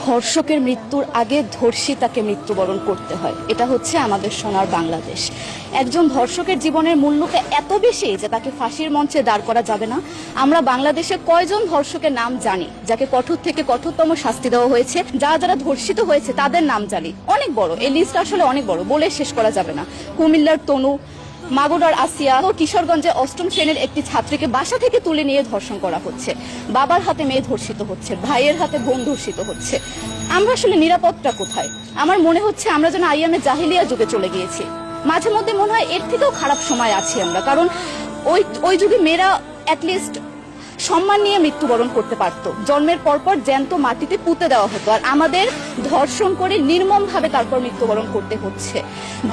ধর্ষকের মৃত্যুর আগে ধর্ষিতাকে মৃত্যুবরণ করতে হয়। এটা হচ্ছে আমাদের সোনার বাংলাদেশ। একজন ধর্ষকের জীবনের মূল্যটা এত বেশি যে তাকে ফাঁসির মঞ্চে দাঁড় করা যাবে না। আমরা বাংলাদেশে কয়জন ধর্ষকের নাম জানি যাকে কঠোর থেকে কঠোরতম শাস্তি দেওয়া হয়েছে, যারা ধর্ষিত হয়েছে তাদের নাম জানি, অনেক বড়। এই লিস্ট আসলে অনেক বড়, বলে শেষ করা যাবে না। কুমিল্লার তনু, মাগুরার আসিয়া ও কিশোরগঞ্জে অষ্টম শ্রেণীর একটি ছাত্রীকে বাসা থেকে তুলে নিয়ে ধর্ষণ করা হচ্ছে। বাবার হাতে মেয়ে ধর্ষিত হচ্ছে, ভাইয়ের হাতে বোন ধর্ষিত হচ্ছে। আমরা আসলে নিরাপত্তা কোথায়? আমার মনে হচ্ছে আমরা যেন আইয়ামে জাহিলিয়া যুগে চলে গিয়েছি। মাঝে মধ্যে মনে হয় এর থেকেও খারাপ সময় আছি আমরা, কারণ ওই যুগে মেয়েরা অ্যাটলিস্ট সম্মান নিয়ে মৃত্যুবরণ করতে পারত। জন্মের পরপর জ্যান্ত মাটিতে পুঁতে দেওয়া হতো, আর আমাদের ধর্ষণ করে নির্মমভাবে তারপর মৃত্যুবরণ করতে হচ্ছে।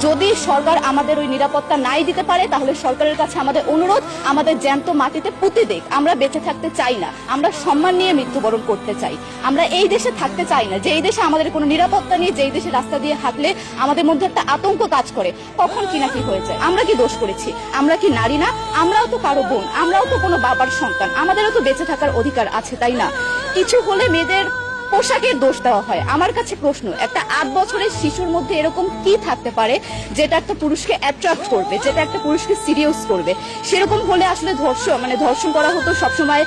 যদি সরকার আমাদের ওই নিরাপত্তা নাই দিতে পারে, তাহলে সরকারের কাছে আমাদের অনুরোধ, আমাদের জ্যান্ত মাটিতে পুঁতে দেখ। আমরা বেঁচে থাকতে চাই না, আমরা সম্মান নিয়ে মৃত্যুবরণ করতে চাই। আমরা এই দেশে থাকতে চাই না যে এই দেশে আমাদের কোনো নিরাপত্তা নেই, যে এই দেশে রাস্তা দিয়ে হাঁটলে আমাদের মধ্যে একটা আতঙ্ক কাজ করে, কখন কি না কি হয়ে যায়। আমরা কি দোষ করেছি? আমরা কি নারী না? আমরাও তো কারো বোন, আমরাও তো কোনো বাবার সন্তান, আমাদেরও তো বেঁচে থাকার অধিকার আছে, তাই না? কিছু হলে মেয়েদের পোশাকের দোষ দেওয়া হয়। আমার কাছে প্রশ্ন, একটা 8 বছরের শিশুর মধ্যে এরকম কি থাকতে পারে যেটা একটা পুরুষকে অ্যাট্রাক্ট করবে, যেটা একটা পুরুষকে সিরিয়াস করবে? সেরকম হলে আসলে ধর্ষণ করা হতো সবসময়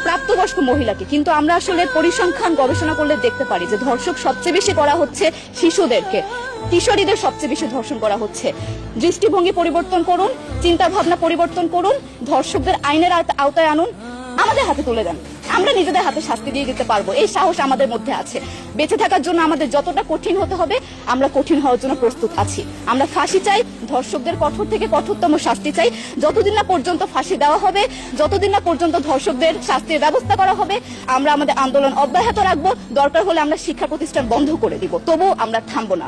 প্রাপ্তবয়স্ক মহিলাকে। কিন্তু আমরা আসলে পরিসংখ্যান গবেষণা করলে দেখতে পারি যে ধর্ষক সবচেয়ে বেশি করা হচ্ছে শিশুদেরকে, কিশোরীদের সবচেয়ে বেশি ধর্ষণ করা হচ্ছে। দৃষ্টিভঙ্গি পরিবর্তন করুন, চিন্তা ভাবনা পরিবর্তন করুন, ধর্ষকদের আইনের আওতায় আনুন, আমাদের হাতে তুলে দেন। আমরা নিজেদের হাতে শাস্তি দিয়ে দিতে পারবো, এই সাহস আমাদের মধ্যে আছে। বেঁচে থাকার জন্য আমাদের যতটা কঠিন হতে হবে, আমরা কঠিন হওয়ার জন্য প্রস্তুত আছি। আমরা ফাঁসি চাই, ধর্ষকদের কঠোর থেকে কঠোরতম শাস্তি চাই। যতদিন না পর্যন্ত ফাঁসি দেওয়া হবে, যতদিন না পর্যন্ত ধর্ষকদের শাস্তির ব্যবস্থা করা হবে, আমরা আমাদের আন্দোলন অব্যাহত রাখবো। দরকার হলে আমরা শিক্ষা প্রতিষ্ঠান বন্ধ করে দিব, তবুও আমরা থামবো না।